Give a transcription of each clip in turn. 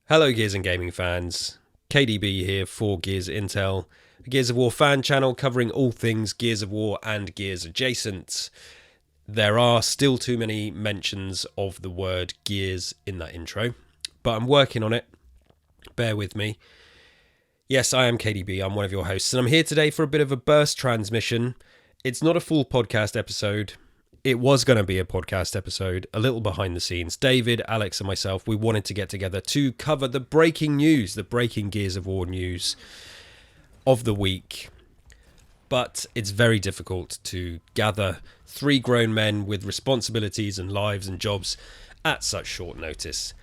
Hello Gears and Gaming fans, KDB here for Gears Intel, a Gears of War fan channel covering all things Gears of War and Gears adjacent. There are still too many mentions of the word Gears in that intro, but I'm working on it. Bear with me. Yes, I am KDB, I'm one of your hosts, and I'm here today for a bit of a burst transmission. It's not a full podcast episode. It was going to be a podcast episode, a little behind the scenes. David, Alex and myself, we wanted to get together to cover the breaking news, the breaking Gears of War news of the week. But it's very difficult to gather three grown men with responsibilities and lives and jobs at such short notice.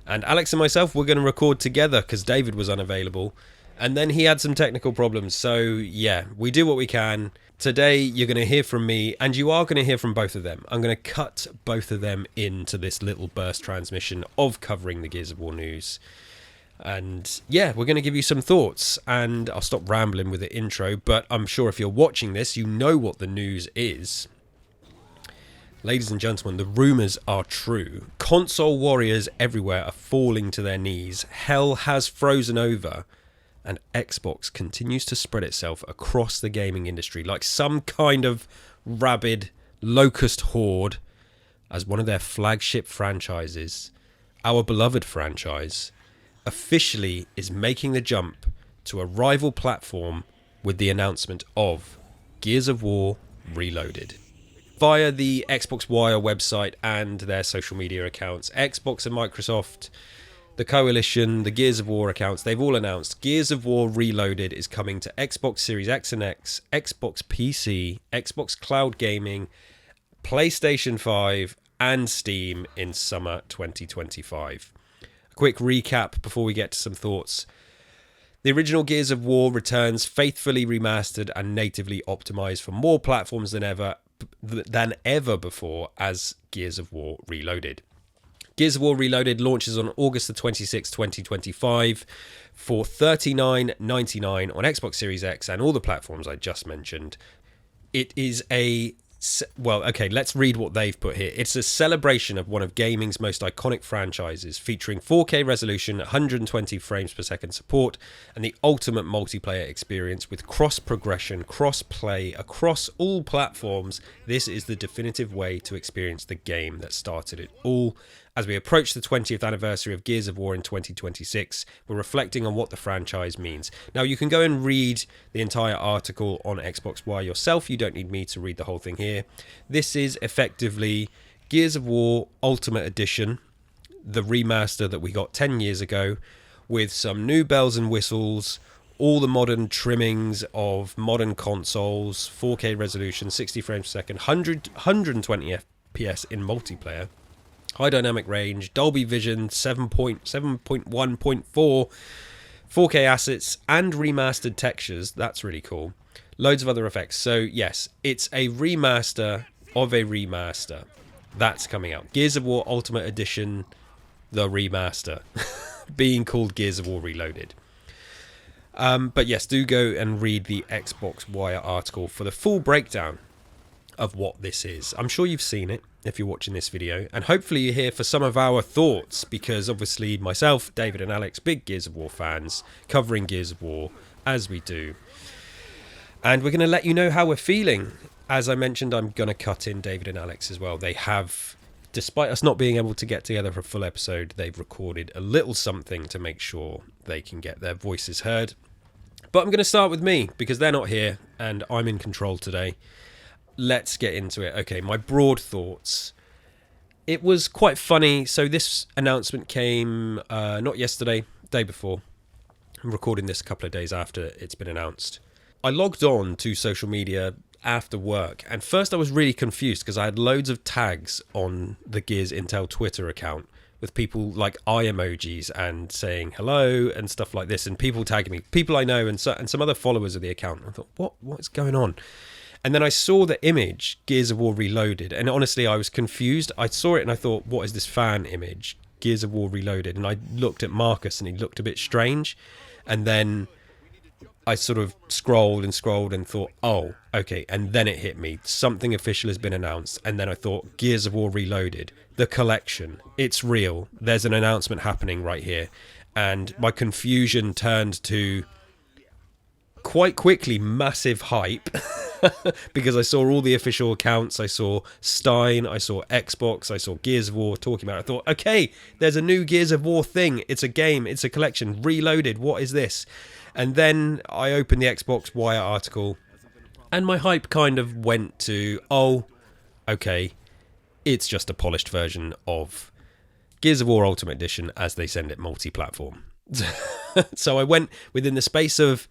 And Alex and myself were going to record together because David was unavailable. And then he had some technical problems. So yeah, we do what we can. Today you're going to hear from me, and you are going to hear from both of them. I'm going to cut both of them into this little burst transmission of covering the Gears of War news. And yeah, we're going to give you some thoughts, and I'll stop rambling with the intro, but I'm sure if you're watching this, you know what the news is. Ladies and gentlemen, the rumours are true. Console warriors everywhere are falling to their knees. Hell has frozen over. And Xbox continues to spread itself across the gaming industry like some kind of rabid locust horde as one of their flagship franchises, our beloved franchise, officially is making the jump to a rival platform with the announcement of Gears of War Reloaded. Via the Xbox Wire website and their social media accounts, Xbox and Microsoft, the Coalition, the Gears of War accounts, they've all announced Gears of War Reloaded is coming to Xbox Series X and X, Xbox PC, Xbox Cloud Gaming, PlayStation 5 and Steam in summer 2025. A quick recap before we get to some thoughts. The original Gears of War returns faithfully remastered and natively optimized for more platforms than ever before as Gears of War Reloaded. Gears of War Reloaded launches on August the 26th, 2025 for $39.99 on Xbox Series X and all the platforms I just mentioned. It is let's read what they've put here. It's a celebration of one of gaming's most iconic franchises, featuring 4K resolution, 120 frames per second support, and the ultimate multiplayer experience with cross-progression, cross-play across all platforms. This is the definitive way to experience the game that started it all. As we approach the 20th anniversary of Gears of War in 2026, we're reflecting on what the franchise means. Now, you can go and read the entire article on Xbox Wire yourself. You don't need me to read the whole thing here. This is effectively Gears of War Ultimate Edition, the remaster that we got 10 years ago, with some new bells and whistles, all the modern trimmings of modern consoles, 4K resolution, 60 frames per second, 120 FPS in multiplayer. High dynamic range, Dolby Vision 7.1.4, 4K assets, and remastered textures. That's really cool. Loads of other effects. So yes, it's a remaster of a remaster. That's coming out. Gears of War Ultimate Edition, the remaster, being called Gears of War Reloaded. But yes, do go and read the Xbox Wire article for the full breakdown of what this is. I'm sure you've seen it if you're watching this video, and hopefully you're here for some of our thoughts, because obviously myself, David and Alex, big Gears of War fans, covering Gears of War as we do, and we're going to let you know how we're feeling. As I mentioned, I'm going to cut in David and Alex as well. They have, despite us not being able to get together for a full episode, they've recorded a little something to make sure they can get their voices heard. But I'm going to start with me, because they're not here and I'm in control today. Let's get into it. Okay, my broad thoughts. It was quite funny. So this announcement came not yesterday, day before. I'm recording this a couple of days after it's been announced. I logged on to social media after work, and first I was really confused because I had loads of tags on the Gears Intel Twitter account with people like eye emojis and saying hello and stuff like this, and people tagging me, people I know, and some other followers of the account. I thought, what's going on? And then I saw the image, Gears of War Reloaded, and honestly, I was confused. I saw it and I thought, what is this fan image? Gears of War Reloaded. And I looked at Marcus and he looked a bit strange. And then I sort of scrolled and thought, oh, okay. And then it hit me. Something official has been announced. And then I thought, Gears of War Reloaded, the collection. It's real. There's an announcement happening right here. and my confusion turned to quite quickly massive hype because I saw all the official accounts. I saw Stein, I saw Xbox, I saw Gears of War talking about it. I thought, okay, there's a new Gears of War thing. It's a game, it's a collection, Reloaded. What is this? And then I opened the Xbox Wire article and my hype kind of went to, oh, okay, it's just a polished version of Gears of War Ultimate Edition as they send it multi-platform. So I went within the space of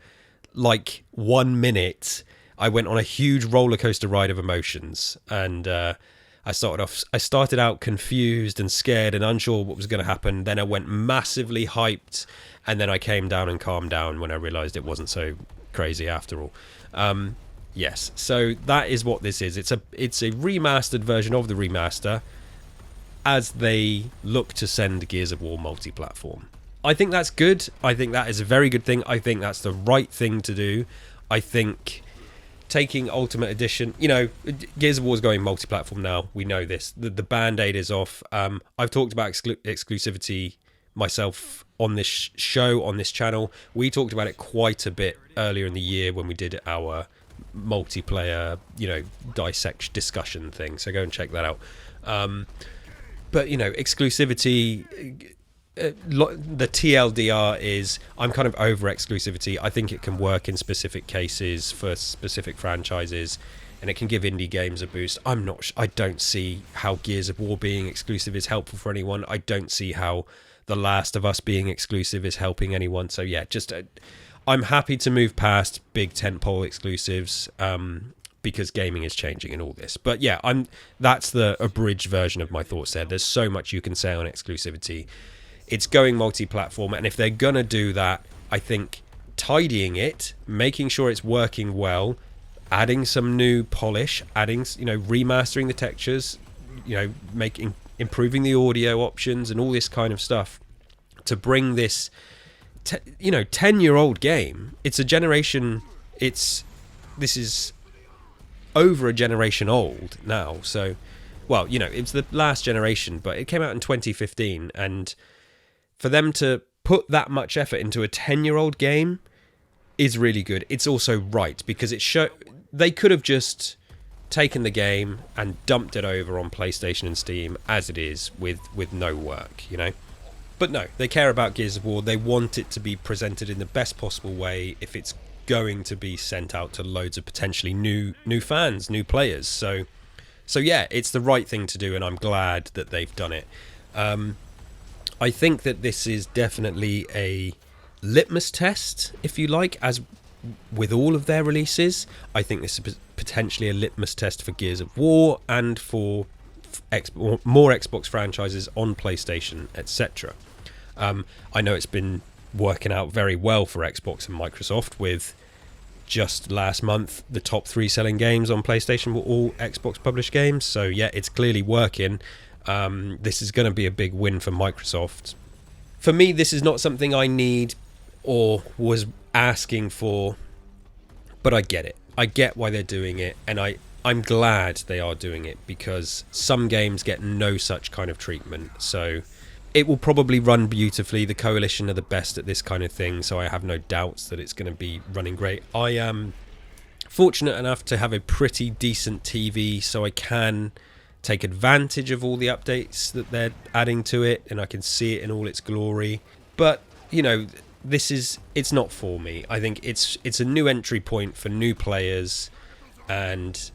like 1 minute, I went on a huge roller coaster ride of emotions, and I started out confused and scared and unsure what was going to happen. Then I went massively hyped, and then I came down and calmed down when I realized it wasn't so crazy after all. Yes, so that is what this is. It's a remastered version of the remaster as they look to send Gears of War multi-platform. I think that's good. I think that is a very good thing. I think that's the right thing to do. I think taking Ultimate Edition, Gears of War is going multi-platform now. We know this. The Band-Aid is off. I've talked about exclusivity myself on this show, on this channel. We talked about it quite a bit earlier in the year when we did our multiplayer, dissect discussion thing. So go and check that out. But, exclusivity... the TLDR is I'm kind of over exclusivity. I think it can work in specific cases for specific franchises, and it can give indie games a boost. I don't see how Gears of War being exclusive is helpful for anyone. I don't see how The Last of Us being exclusive is helping anyone. So yeah, I'm happy to move past big tentpole exclusives because gaming is changing in all this. But yeah, that's the abridged version of my thoughts there. There's so much you can say on exclusivity. It's going multi-platform, and if they're going to do that, I think tidying it, making sure it's working well, adding some new polish, remastering the textures, improving the audio options and all this kind of stuff to bring this 10-year-old game. It's a generation, this is over a generation old now. So, well, it's the last generation, but it came out in 2015, and for them to put that much effort into a 10-year-old game is really good. It's also right, because they could have just taken the game and dumped it over on PlayStation and Steam as it is with no work, But no, they care about Gears of War. They want it to be presented in the best possible way if it's going to be sent out to loads of potentially new fans, new players. So yeah, it's the right thing to do, and I'm glad that they've done it. I think that this is definitely a litmus test, if you like, as with all of their releases. I think this is potentially a litmus test for Gears of War and for more Xbox franchises on PlayStation, etc. I know it's been working out very well for Xbox and Microsoft, with just last month the top 3 selling games on PlayStation were all Xbox published games. So yeah, it's clearly working. This is going to be a big win for Microsoft. For me, this is not something I need or was asking for, but I get it. I get why they're doing it, and I'm glad they are doing it, because some games get no such kind of treatment. So it will probably run beautifully. The Coalition are the best at this kind of thing, so I have no doubts that it's going to be running great. I am fortunate enough to have a pretty decent TV, so I can take advantage of all the updates that they're adding to it, and I can see it in all its glory. But it's not for me. I think it's a new entry point for new players, and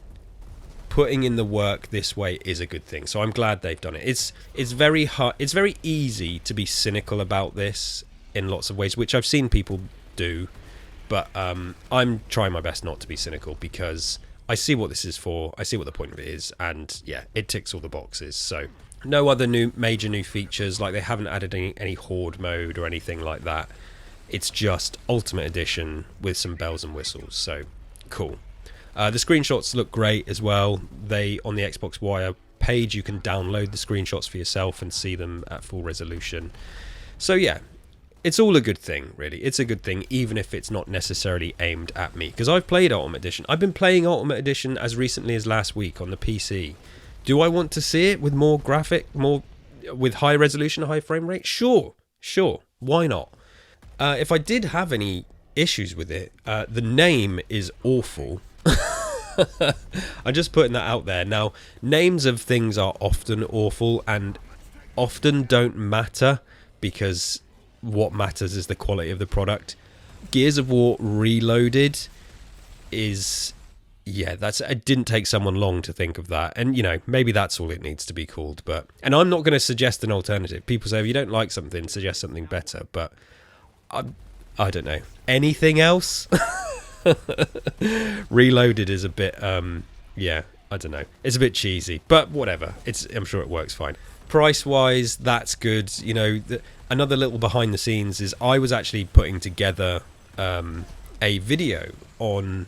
putting in the work this way is a good thing. So I'm glad they've done it. It's very hard. It's very easy to be cynical about this in lots of ways, which I've seen people do, but I'm trying my best not to be cynical, because I see what this is for. I see what the point of it is, and yeah, it ticks all the boxes. So no other major new features, like they haven't added any horde mode or anything like that. It's just Ultimate Edition with some bells and whistles. So cool. The screenshots look great as well. On the Xbox Wire page, you can download the screenshots for yourself and see them at full resolution. So yeah, it's all a good thing, really. It's a good thing, even if it's not necessarily aimed at me, because I've played Ultimate Edition. I've been playing Ultimate Edition as recently as last week on the PC. Do I want to see it with more with high resolution, high frame rate? Sure. Why not? If I did have any issues with it, the name is awful. I'm just putting that out there. Now, names of things are often awful and often don't matter, because what matters is the quality of the product. Gears of War Reloaded is... yeah, it didn't take someone long to think of that. And, maybe that's all it needs to be called. And I'm not going to suggest an alternative. People say, if you don't like something, suggest something better. But I don't know. Anything else? Reloaded is a bit, I don't know. It's a bit cheesy, but whatever. I'm sure it works fine. Price-wise, that's good. Another little behind the scenes is I was actually putting together a video on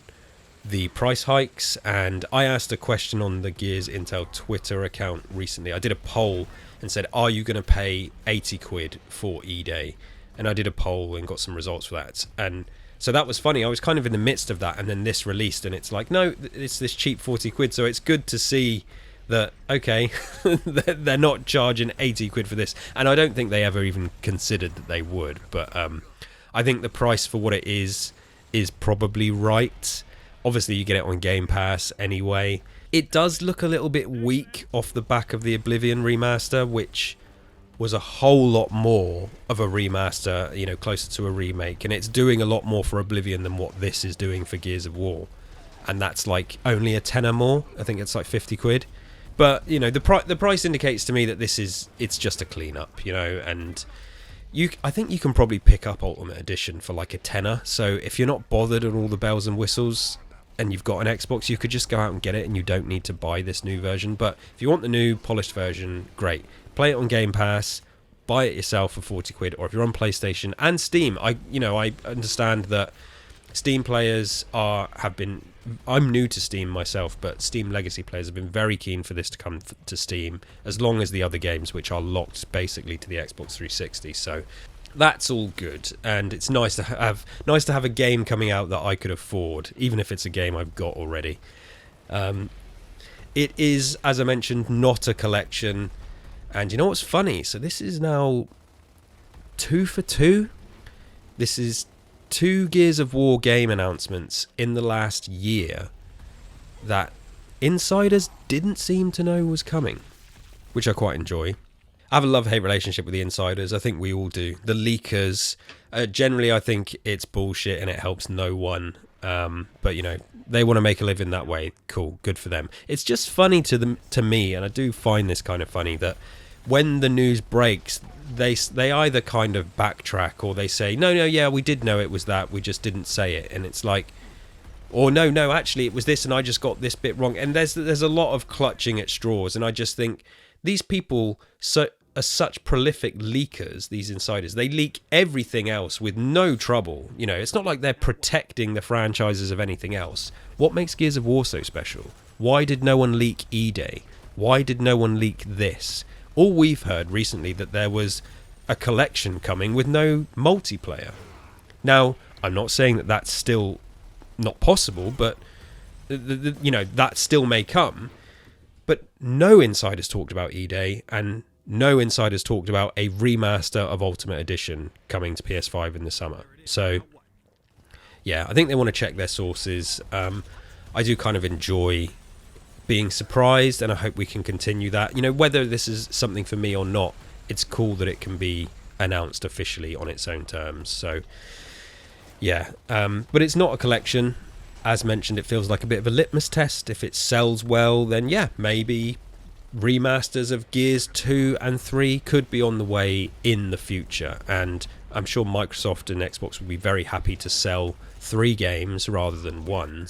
the price hikes, and I asked a question on the Gears Intel Twitter account recently. I did a poll and said, are you going to pay 80 quid for E-Day? And I did a poll and got some results for that. And so that was funny. I was kind of in the midst of that, and then this released, and it's like, no, it's this cheap 40 quid. So it's good to see that, okay, they're not charging 80 quid for this. And I don't think they ever even considered that they would. But I think the price for what it is probably right. Obviously, you get it on Game Pass anyway. It does look a little bit weak off the back of the Oblivion remaster, which was a whole lot more of a remaster, closer to a remake. And it's doing a lot more for Oblivion than what this is doing for Gears of War. And that's like only a tenner more. I think it's like 50 quid. But, the price indicates to me that it's just a clean-up, and... I think you can probably pick up Ultimate Edition for like a tenner. So if you're not bothered on all the bells and whistles and you've got an Xbox, you could just go out and get it, and you don't need to buy this new version. But if you want the new polished version, great. Play it on Game Pass, buy it yourself for 40 quid, or if you're on PlayStation and Steam, I understand that Steam players I'm new to Steam myself, but Steam Legacy players have been very keen for this to come to Steam, as long as the other games, which are locked basically to the Xbox 360. So that's all good, and it's nice to have a game coming out that I could afford, even if it's a game I've got already. It is, as I mentioned, not a collection, and you know what's funny? So this is now 2 for 2. This is 2 Gears of War game announcements in the last year that insiders didn't seem to know was coming, which I quite enjoy. I have a love-hate relationship with the insiders. I think we all do. The leakers, generally I think it's bullshit and it helps no one. But, they want to make a living that way. Cool, good for them. It's just funny to me, and I do find this kind of funny, that when the news breaks, they either kind of backtrack, or they say, no, yeah, we did know it was that, we just didn't say it. And it's like, or no, actually it was this, and I just got this bit wrong. And there's a lot of clutching at straws, and I just think these people are such prolific leakers, these insiders. They leak everything else with no trouble. It's not like they're protecting the franchises of anything else. What makes Gears of War so special? Why did no one leak E-Day? Why did no one leak this? All we've heard recently that there was a collection coming with no multiplayer. Now, I'm not saying that that's still not possible, but that still may come. But no insiders talked about E-Day, and no insiders talked about a remaster of Ultimate Edition coming to PS5 in the summer. So, yeah, I think they want to check their sources. I do kind of enjoy being surprised, and I hope we can continue that. Whether this is something for me or not, it's cool that it can be announced officially on its own terms. So yeah, but it's not a collection. As mentioned, it feels like a bit of a litmus test. If it sells well, then yeah, maybe remasters of Gears 2 and 3 could be on the way in the future, and I'm sure Microsoft and Xbox would be very happy to sell 3 games rather than 1.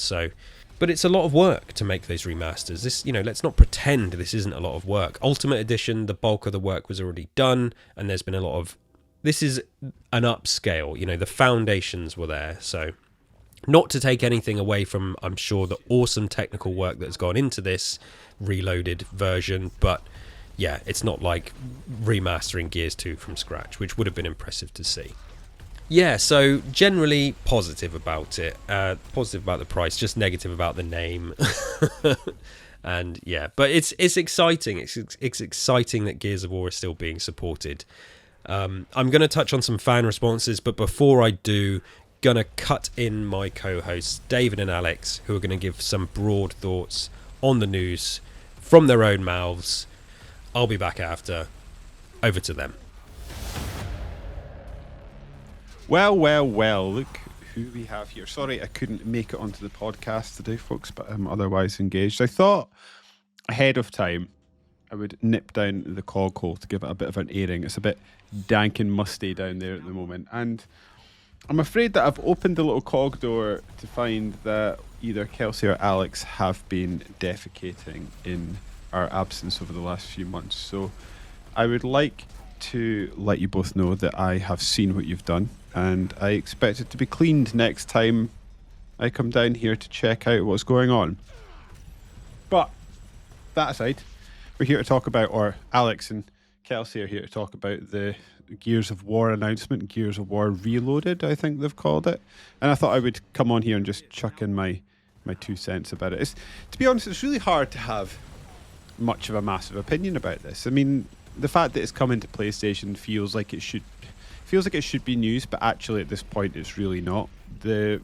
But it's a lot of work to make those remasters. This, let's not pretend this isn't a lot of work. Ultimate Edition, the bulk of the work was already done, and there's been a lot of... This is an upscale, the foundations were there. So, not to take anything away from, I'm sure, the awesome technical work that's gone into this reloaded version, but yeah, it's not like remastering Gears 2 from scratch, which would have been impressive to see. Yeah, so generally positive about it. Positive about the price, just negative about the name. And yeah, but it's exciting. It's exciting that Gears of War is still being supported. I'm going to touch on some fan responses, but before I do, going to cut in my co-hosts, David and Alex, who are going to give some broad thoughts on the news from their own mouths. I'll be back after. Over to them. Well, look who we have here. Sorry I couldn't make it onto the podcast today, folks, but I'm otherwise engaged. I thought ahead of time I would nip down the cog hole to give it a bit of an airing. It's a bit dank and musty down there at the moment, and I'm afraid that I've opened the little cog door to find that either Kelsey or Alex have been defecating in our absence over the last few months. So I would like to let you both know that I have seen what you've done, and I expect it to be cleaned next time I come down here to check out what's going on. But that aside, we're here to talk about, or Alex and Kelsey are here to talk about the Gears of War announcement, Gears of War Reloaded, I think they've called it. And I thought I would come on here and just chuck in my 2 cents about it. To be honest, it's really hard to have much of a massive opinion about this. I mean, the fact that it's come into PlayStation feels like it should be news, but actually at this point it's really not. The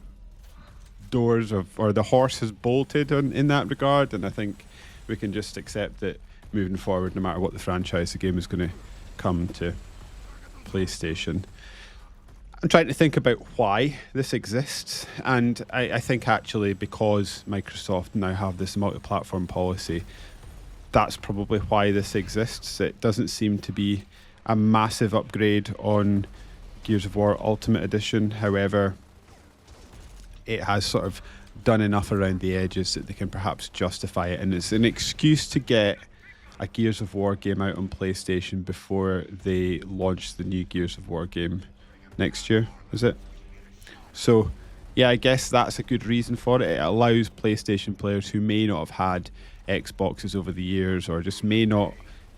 horse has bolted in that regard, and I think we can just accept that moving forward, no matter what the franchise, the game is going to come to PlayStation. I'm trying to think about why this exists, and I think actually because Microsoft now have this multi-platform policy, that's probably why this exists. It doesn't seem to be a massive upgrade on Gears of War Ultimate Edition. However, it has sort of done enough around the edges that they can perhaps justify it, and it's an excuse to get a Gears of War game out on PlayStation before they launch the new Gears of War game next year, is it? So, yeah, I guess that's a good reason for it. It allows PlayStation players who may not have had Xboxes over the years, or just may not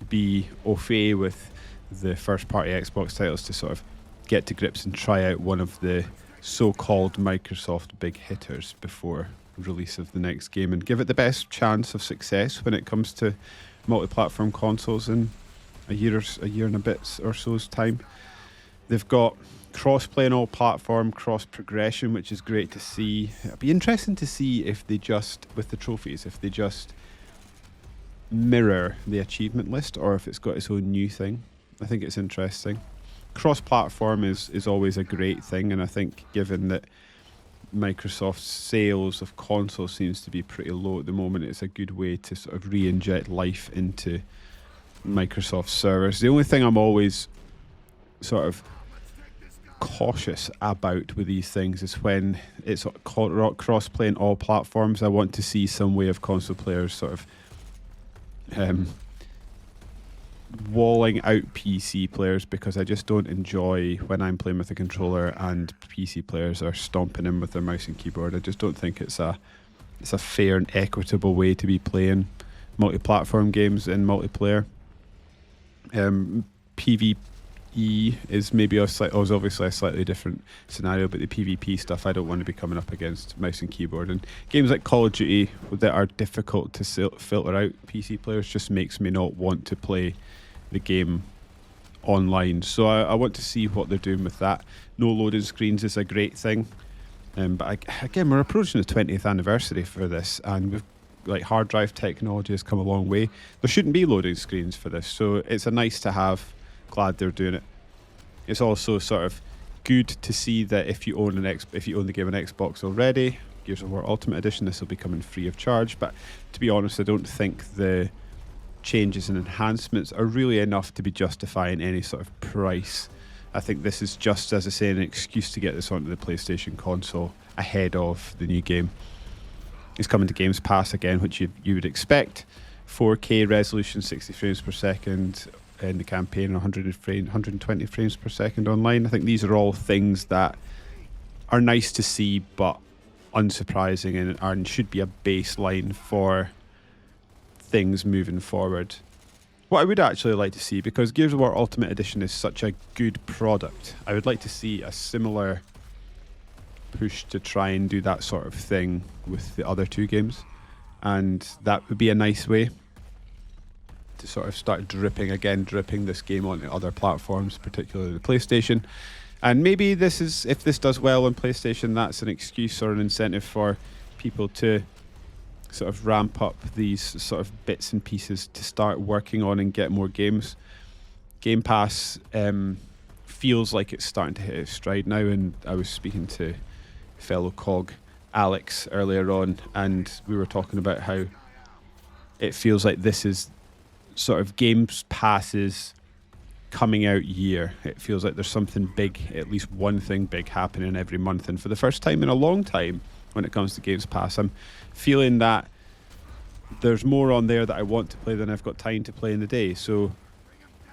be au fait with the first-party Xbox titles, to sort of get to grips and try out one of the so-called Microsoft big hitters before release of the next game, and give it the best chance of success when it comes to multi-platform consoles in a year and a bit or so's time. They've got cross-play on all platform, cross-progression, which is great to see. It'll be interesting to see if they just, with the trophies, if they just mirror the achievement list, or if it's got its own new thing. I think it's interesting. Cross-platform is always a great thing, and I think given that Microsoft's sales of consoles seems to be pretty low at the moment, it's a good way to sort of re-inject life into Microsoft servers. The only thing I'm always sort of cautious about with these things is when it's cross-play on all platforms. I want to see some way of console players sort of walling out PC players, because I just don't enjoy when I'm playing with a controller and PC players are stomping in with their mouse and keyboard. I just don't think it's a fair and equitable way to be playing multi-platform games in multiplayer. PvE is maybe is obviously a slightly different scenario, but the PvP stuff, I don't want to be coming up against mouse and keyboard. And games like Call of Duty that are difficult to filter out PC players just makes me not want to play the game online. So I want to see what they're doing with that. No loading screens is a great thing, but again, we're approaching the 20th anniversary for this, and we've hard drive technology has come a long way. There shouldn't be loading screens for this, so it's a nice to have. Glad they're doing it. It's also sort of good to see that if you own the game on Xbox already, Gears of War Ultimate Edition, this will be coming free of charge. But to be honest, I don't think the changes and enhancements are really enough to be justifying any sort of price. I think this is just, as I say, an excuse to get this onto the PlayStation console ahead of the new game. It's coming to Games Pass again, which you would expect. 4K resolution, 60 frames per second in the campaign, 120 frames per second online. I think these are all things that are nice to see, but unsurprising, and should be a baseline for things moving forward. What I would actually like to see, because Gears of War Ultimate Edition is such a good product, I would like to see a similar push to try and do that sort of thing with the other two games, and that would be a nice way. to sort of start dripping this game onto other platforms, particularly the PlayStation. And maybe this is, if this does well on PlayStation, that's an excuse or an incentive for people to sort of ramp up these sort of bits and pieces to start working on and get more games. Game Pass feels like it's starting to hit its stride now, and I was speaking to fellow COG Alex earlier on, and we were talking about how it feels like this is sort of Games Pass's coming out year. It feels like there's something big, at least one thing big happening every month, and for the first time in a long time when it comes to Games Pass, I'm feeling that there's more on there that I want to play than I've got time to play in the day. So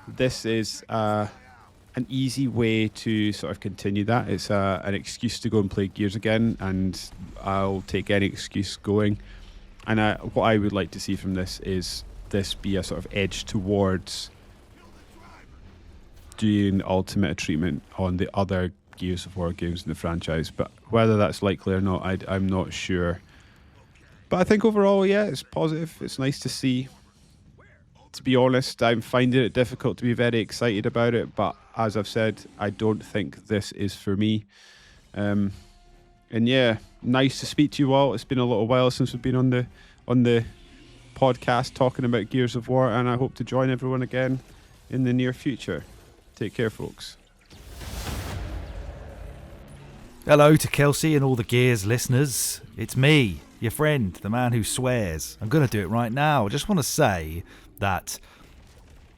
this is an easy way to sort of continue that. It's an excuse to go and play Gears again, and I'll take any excuse going. And what I would like to see from this is this be a sort of edge towards doing ultimate treatment on the other Gears of War games in the franchise. But whether that's likely or not, I'm not sure. But I think overall, yeah, it's positive. It's nice to see. To be honest, I'm finding it difficult to be very excited about it. But as I've said, I don't think this is for me. And yeah, nice to speak to you all. It's been a little while since we've been on the podcast talking about Gears of War, and I hope to join everyone again in the near future. Take care, folks. Hello to Kelsey and all the Gears listeners. It's me, your friend, the man who swears. I'm going to do it right now. I just want to say that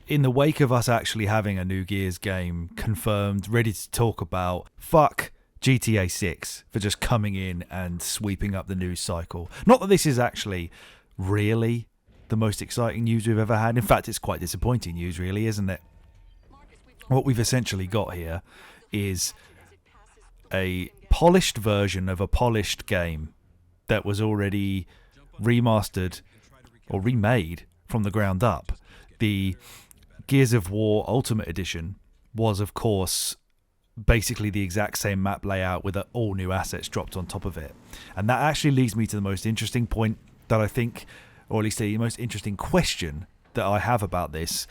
in the wake of us actually having a new Gears game confirmed, ready to talk about, fuck GTA 6 for just coming in and sweeping up the news cycle. Not that this is actually really the most exciting news we've ever had. In fact, it's quite disappointing news, really, isn't it? What we've essentially got here is a polished version of a polished game that was already remastered or remade from the ground up. The Gears of War Ultimate Edition was, of course, basically the exact same map layout with all new assets dropped on top of it. And that actually leads me to the most interesting point that I think, or at least the most interesting question that I have about this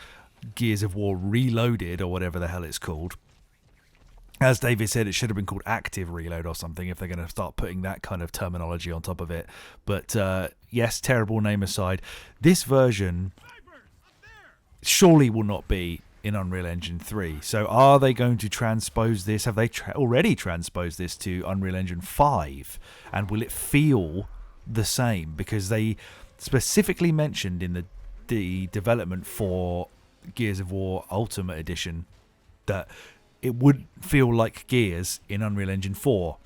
Gears of War Reloaded, or whatever the hell it's called. As David said, it should have been called Active Reload or something if they're going to start putting that kind of terminology on top of it. But yes, terrible name aside, this version surely will not be in Unreal Engine 3. So are they going to transpose this? Have they already transposed this to Unreal Engine 5? And will it feel the same? Because they specifically mentioned in the development for Gears of War Ultimate Edition that it would feel like Gears in Unreal Engine 4.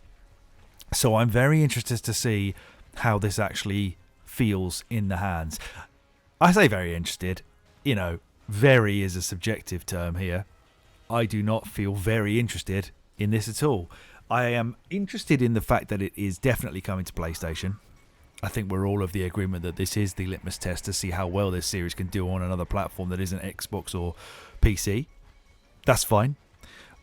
So I'm very interested to see how this actually feels in the hands. I say very interested. You know, very is a subjective term here. I do not feel very interested in this at all. I am interested in the fact that it is definitely coming to PlayStation. I think we're all of the agreement that this is the litmus test to see how well this series can do on another platform that isn't Xbox or PC. That's fine.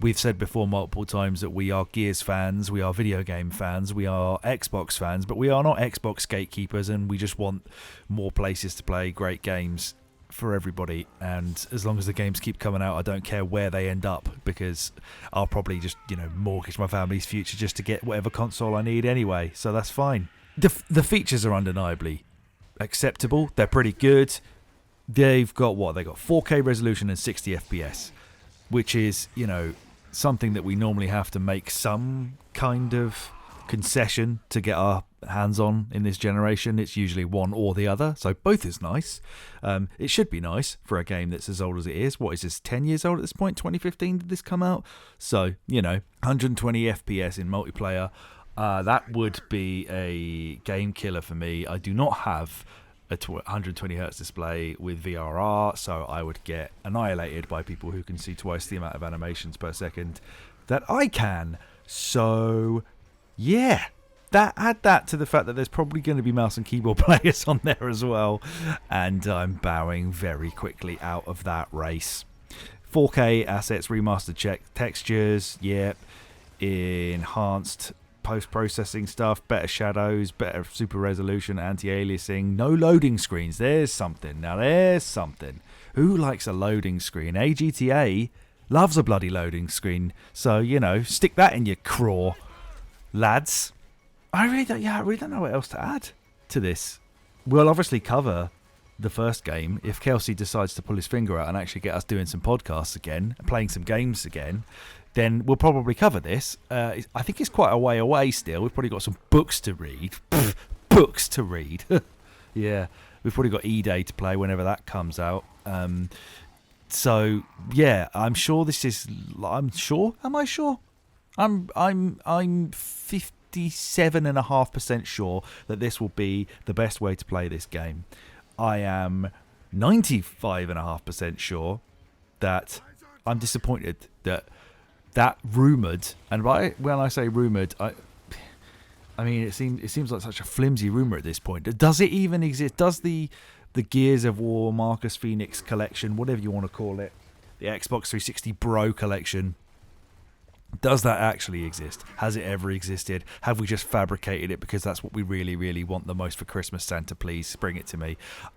We've said before multiple times that we are Gears fans, we are video game fans, we are Xbox fans, but we are not Xbox gatekeepers, and we just want more places to play great games for everybody. And as long as the games keep coming out, I don't care where they end up, because I'll probably just, mortgage my family's future just to get whatever console I need anyway, so that's fine. The features are undeniably acceptable. They're pretty good. They've got 4K resolution and 60 FPS, which is, something that we normally have to make some kind of concession to get our hands on in this generation. It's usually one or the other, so both is nice. It should be nice for a game that's as old as it is. What is this, 10 years old at this point? 2015 did this come out? So, 120 FPS in multiplayer. That would be a game killer for me. I do not have a 120Hz display with VRR, so I would get annihilated by people who can see twice the amount of animations per second that I can. So, yeah. Add that to the fact that there's probably going to be mouse and keyboard players on there as well, and I'm bowing very quickly out of that race. 4K assets, remastered textures, yep. Enhanced post-processing stuff, better shadows, better super resolution, anti-aliasing, no loading screens. There's something. Now there's something. Who likes a loading screen? AGTA loves a bloody loading screen. So, stick that in your craw, lads. I really don't know what else to add to this. We'll obviously cover the first game if Kelsey decides to pull his finger out and actually get us doing some podcasts again, playing some games again. Then we'll probably cover this. I think it's quite a way away still. We've probably got some books to read. Books to read. Yeah, we've probably got E-Day to play whenever that comes out. So yeah, I'm sure this is. I'm sure. Am I sure? I'm 57.5% sure that this will be the best way to play this game. I am 95.5% sure that I'm disappointed that rumoured, and when I say rumoured, I mean it seems like such a flimsy rumour at this point. Does it even exist? Does the Gears of War Marcus Phoenix collection, whatever you want to call it, the Xbox 360 Bro collection, does that actually exist? Has it ever existed? Have we just fabricated it because that's what we really, really want the most for Christmas? Santa, please bring it to me.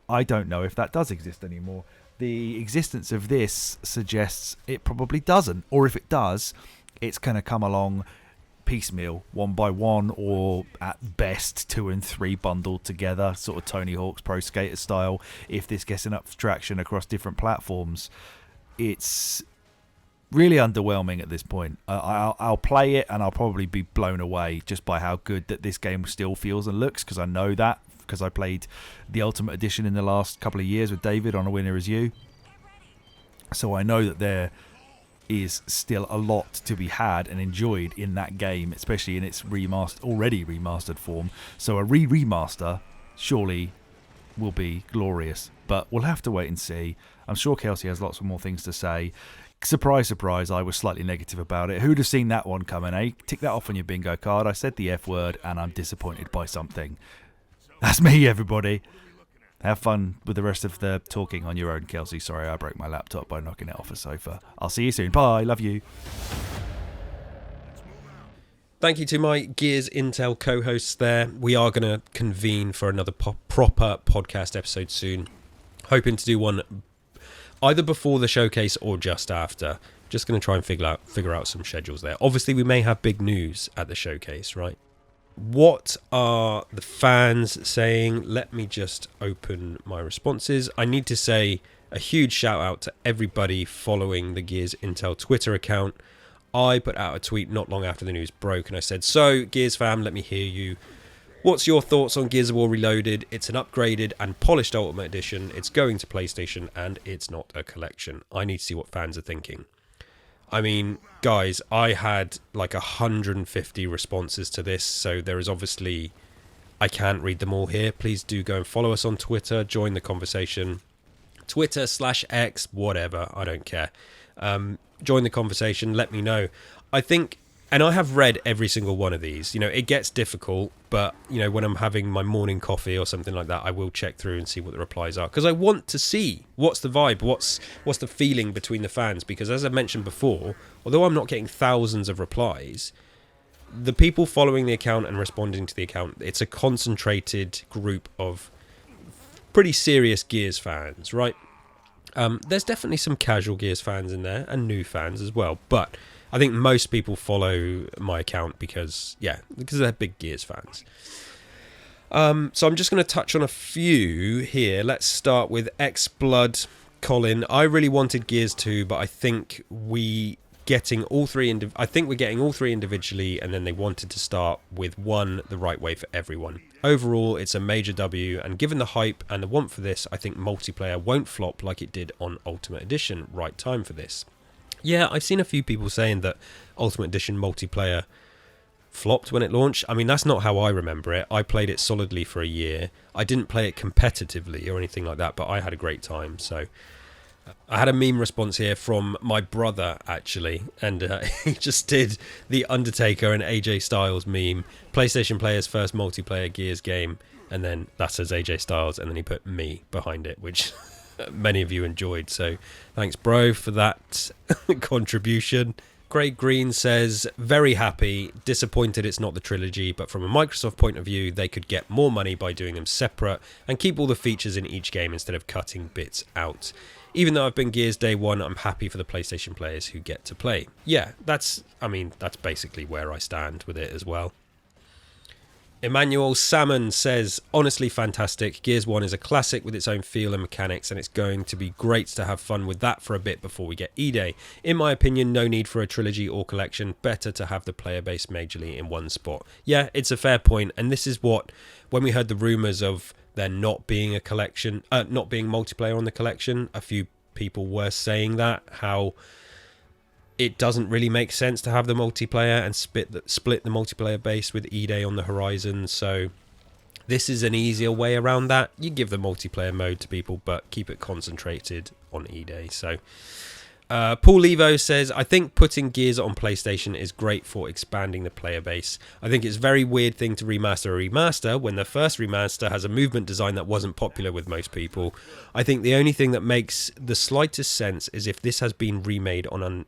I don't know if that does exist anymore. The existence of this suggests it probably doesn't, or if it does, it's going to come along piecemeal, one by one, or at best 2 and 3 bundled together, sort of Tony Hawk's Pro Skater style. If this gets enough traction across different platforms, it's really underwhelming at this point. I'll play it and I'll probably be blown away just by how good that this game still feels and looks, because I know that, because I played the Ultimate Edition in the last couple of years with David on A Winner Is You. So I know that there is still a lot to be had and enjoyed in that game, especially in its already remastered form. So a remaster surely will be glorious, but we'll have to wait and see. I'm sure Kelsey has lots more things to say. Surprise, surprise, I was slightly negative about it. Who'd have seen that one coming, eh? Tick that off on your bingo card. I said the F word and I'm disappointed by something. That's me, everybody. Have fun with the rest of the talking on your own, Kelsey. Sorry, I broke my laptop by knocking it off a sofa. I'll see you soon. Bye. Love you. Thank you to my Gears Intel co-hosts there. We are going to convene for another proper podcast episode soon. Hoping to do one either before the showcase or just after. Just going to try and figure out some schedules there. Obviously, we may have big news at the showcase, right? What are the fans saying? Let me just open my responses. I need to say a huge shout out to everybody following the Gears Intel Twitter account. I put out a tweet not long after the news broke and I said, so Gears fam, let me hear you. What's your thoughts on Gears of War Reloaded? It's an upgraded and polished Ultimate Edition. It's going to PlayStation and it's not a collection. I need to see what fans are thinking. I mean, guys, I had like 150 responses to this, so there is obviously... I can't read them all here. Please do go and follow us on Twitter, join the conversation. Twitter/X, whatever, I don't care. Join the conversation, let me know. I think, and I have read every single one of these, it gets difficult, but, when I'm having my morning coffee or something like that, I will check through and see what the replies are, because I want to see what's the vibe, what's the feeling between the fans, because as I mentioned before, although I'm not getting thousands of replies, the people following the account and responding to the account, it's a concentrated group of pretty serious Gears fans, right? There's definitely some casual Gears fans in there and new fans as well, but I think most people follow my account because they're big Gears fans. So I'm just going to touch on a few here. Let's start with X-Blood Colin. I really wanted Gears 2, but I think we're getting all three individually, and then they wanted to start with one the right way for everyone. Overall, it's a major W, and given the hype and the want for this, I think multiplayer won't flop like it did on Ultimate Edition. Right time for this. Yeah, I've seen a few people saying that Ultimate Edition multiplayer flopped when it launched. I mean, that's not how I remember it. I played it solidly for a year. I didn't play it competitively or anything like that, but I had a great time. So I had a meme response here from my brother, actually, and he just did the Undertaker and AJ Styles meme. PlayStation player's first multiplayer Gears game, and then that says AJ Styles, and then he put me behind it, which... many of you enjoyed, so thanks bro for that contribution. Craig Green says, very happy, disappointed it's not the trilogy, but from a Microsoft point of view they could get more money by doing them separate and keep all the features in each game instead of cutting bits out. Even though I've been Gears day one, I'm happy for the PlayStation players who get to play. Yeah, that's basically where I stand with it as well. Emmanuel Salmon says, honestly fantastic. Gears 1 is a classic with its own feel and mechanics, and it's going to be great to have fun with that for a bit before we get E-Day. In my opinion, no need for a trilogy or collection. Better to have the player base majorly in one spot. Yeah, it's a fair point, and this is what, when we heard the rumours of there not being a collection, not being multiplayer on the collection, a few people were saying that, how it doesn't really make sense to have the multiplayer and split the multiplayer base with E-Day on the horizon. So this is an easier way around that. You give the multiplayer mode to people, but keep it concentrated on E-Day. So Paul Levo says, I think putting Gears on PlayStation is great for expanding the player base. I think it's a very weird thing to remaster a remaster when the first remaster has a movement design that wasn't popular with most people. I think the only thing that makes the slightest sense is if this has been remade on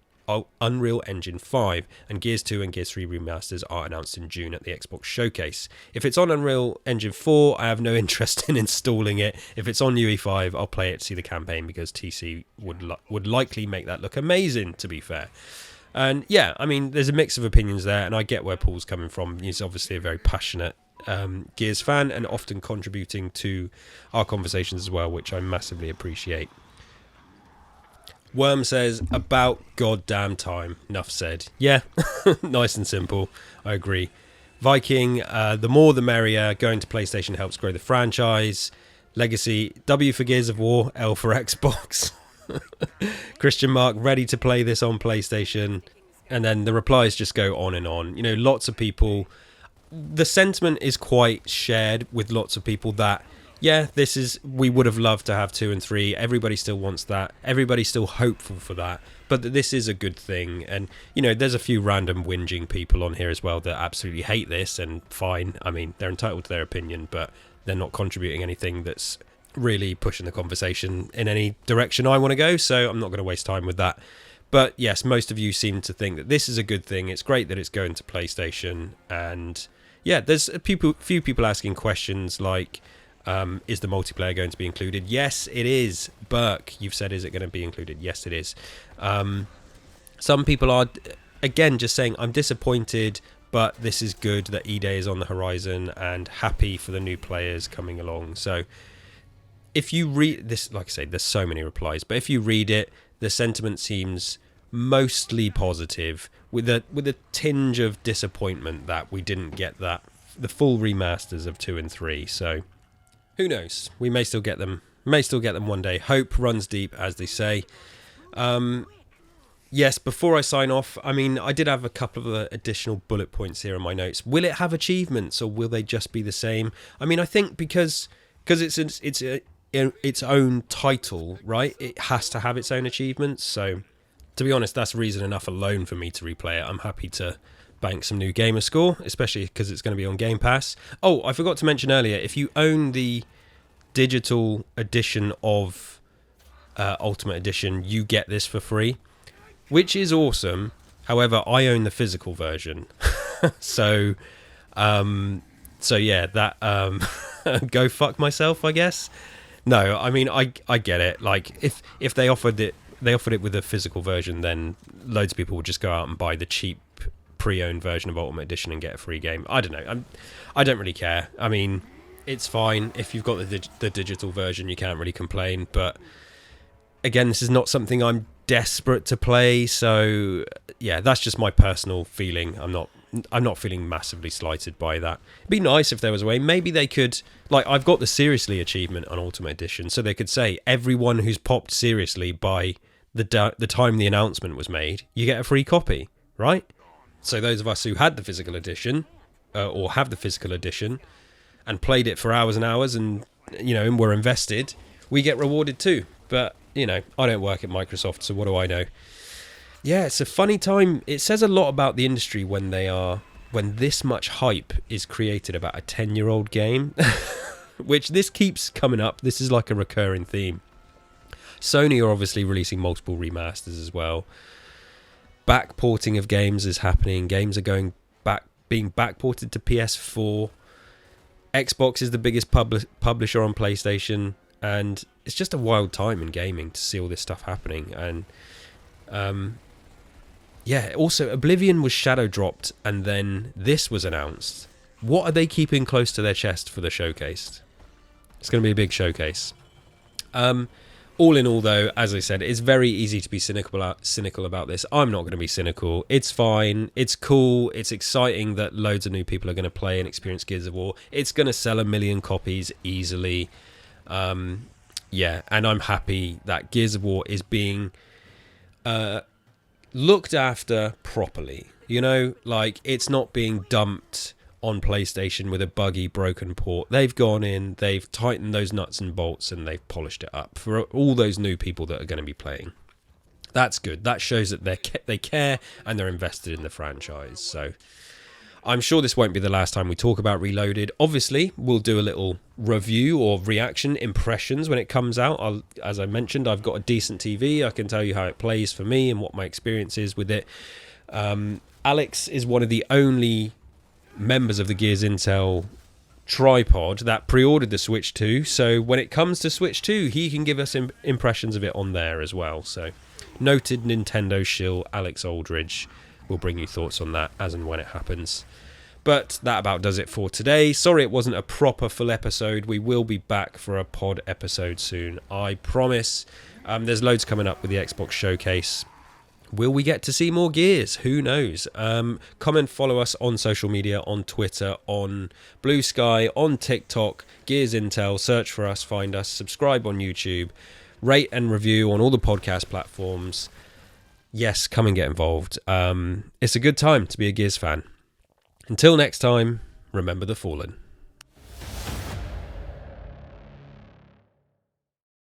Unreal Engine 5 and Gears 2 and Gears 3 remasters are announced in June at the Xbox Showcase. If it's on Unreal Engine 4, I have no interest in installing it. If it's on UE5, I'll play it to see the campaign because TC would likely make that look amazing, to be fair. And yeah, I mean, there's a mix of opinions there, and I get where Paul's coming from. He's obviously a very passionate Gears fan and often contributing to our conversations as well, which I massively appreciate. Worm says, about goddamn time. Enough said. Yeah, nice and simple. I agree. Viking, the more the merrier. Going to PlayStation helps grow the franchise. Legacy, W for Gears of War, L for Xbox. Christian Mark, ready to play this on PlayStation. And then the replies just go on and on. You know, lots of people. The sentiment is quite shared with lots of people that, yeah, we would have loved to have 2 and 3. Everybody still wants that. Everybody's still hopeful for that. But this is a good thing. And, you know, there's a few random whinging people on here as well that absolutely hate this, and fine. I mean, they're entitled to their opinion, but they're not contributing anything that's really pushing the conversation in any direction I want to go. So I'm not going to waste time with that. But yes, most of you seem to think that this is a good thing. It's great that it's going to PlayStation. And yeah, there's a few people asking questions like, is the multiplayer going to be included? Yes, it is. Burke, you've said, is it going to be included? Yes, it is. Some people are, again, just saying, I'm disappointed, but this is good that E-Day is on the horizon and happy for the new players coming along. So if you read this, like I say, there's so many replies, but if you read it, the sentiment seems mostly positive with a tinge of disappointment that we didn't get the full remasters of 2 and 3. So who knows? We may still get them. One day. Hope runs deep, as they say. Yes, before I sign off, I mean, I did have a couple of additional bullet points here in my notes. Will it have achievements, or will they just be the same? I mean, I think because it's its own title, right? It has to have its own achievements. So, to be honest, that's reason enough alone for me to replay it. I'm happy to bank some new gamer score, especially because it's going to be on Game Pass. Oh, I forgot to mention earlier, if you own the digital edition of Ultimate Edition, you get this for free, which is awesome. However, I own the physical version. so yeah, that go fuck myself, I guess. No, I mean, I get it. Like, if they offered it with a physical version, then loads of people would just go out and buy the cheap pre-owned version of Ultimate Edition and get a free game. I don't know. I don't really care. I mean, it's fine if you've got the digital version. You can't really complain. But again, this is not something I'm desperate to play. So yeah, that's just my personal feeling. I'm not feeling massively slighted by that. It'd be nice if there was a way. Maybe they could, like, I've got the Seriously achievement on Ultimate Edition, so they could say everyone who's popped Seriously by the time the announcement was made, you get a free copy, right? So those of us who had the physical edition, or have the physical edition, and played it for hours and hours, and and were invested, we get rewarded too. But I don't work at Microsoft, so what do I know? Yeah, it's a funny time. It says a lot about the industry when this much hype is created about a 10-year-old game, which this keeps coming up. This is like a recurring theme. Sony are obviously releasing multiple remasters as well. Backporting of games is happening. Games are being backported to PS4. Xbox is the biggest publisher on PlayStation, and it's just a wild time in gaming to see all this stuff happening. And also Oblivion was shadow dropped, and then this was announced. What are they keeping close to their chest for the showcase? It's going to be a big showcase. All in all, though, as I said, it's very easy to be cynical about this. I'm not going to be cynical. It's fine. It's cool. It's exciting that loads of new people are going to play and experience Gears of War. It's going to sell 1 million copies easily. And I'm happy that Gears of War is being looked after properly. You know, like, it's not being dumped on PlayStation with a buggy, broken port. They've gone in, they've tightened those nuts and bolts, and they've polished it up for all those new people that are going to be playing. That's good. That shows that they care and they're invested in the franchise. So I'm sure this won't be the last time we talk about Reloaded. Obviously, we'll do a little review or reaction, impressions when it comes out. As I mentioned, I've got a decent TV. I can tell you how it plays for me and what my experience is with it. Alex is one of the only members of the Gears Intel tripod that pre-ordered the Switch 2, so when it comes to Switch 2 he can give us impressions of it on there as well. So noted Nintendo shill Alex Aldridge will bring you thoughts on that as and when it happens. But that about does it for today. Sorry it wasn't a proper full episode. We will be back for a pod episode soon, I promise. There's loads coming up with the Xbox Showcase. Will we get to see more Gears? Who knows? Come and follow us on social media, on Twitter, on Blue Sky, on TikTok, Gears Intel. Search for us, find us, subscribe on YouTube, rate and review on all the podcast platforms. Yes, come and get involved. It's a good time to be a Gears fan. Until next time, remember the fallen.